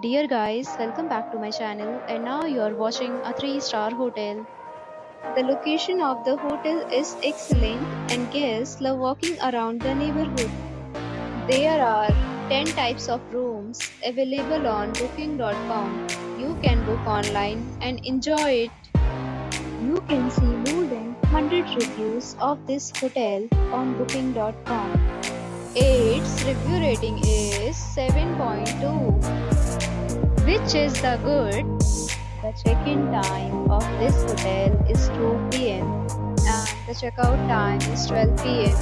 Dear guys, welcome back to my channel and now you are watching a 3-star hotel. The location of the hotel is excellent and guests love walking around the neighborhood. There are 10 types of rooms available on booking.com. You can book online and enjoy it. You can see more than 100 reviews of this hotel on booking.com. Its review rating is 7.2, which is the good. The check-in time of this hotel is 2 p.m. and the checkout time is 12 p.m.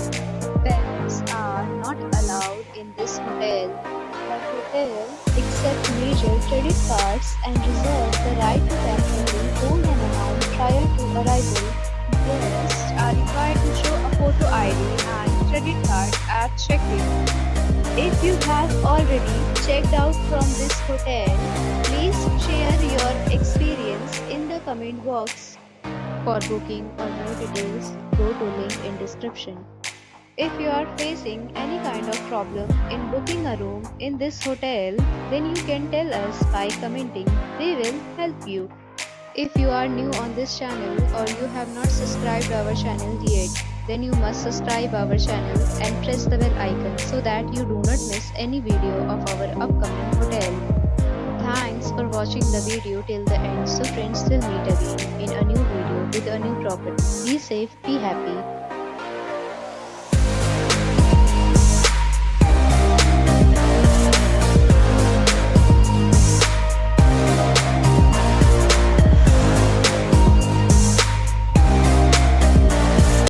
Pets are not allowed in this hotel. The hotel accepts major credit cards and reserves the right to temporarily hold an amount prior to arrival. Guests are required to show a photo ID and credit card at check-in. If you have already checked out from this hotel, please share your experience in the comment box. For booking or more details, go to link in description. If you are facing any kind of problem in booking a room in this hotel, then you can tell us by commenting. We will help you. If you are new on this channel or you have not subscribed our channel yet, then you must subscribe our channel and press the bell icon so that you do not miss any video of our upcoming hotel. Thanks for watching the video till the end. So friends, will meet again in a new video with a new property. Be safe, be happy.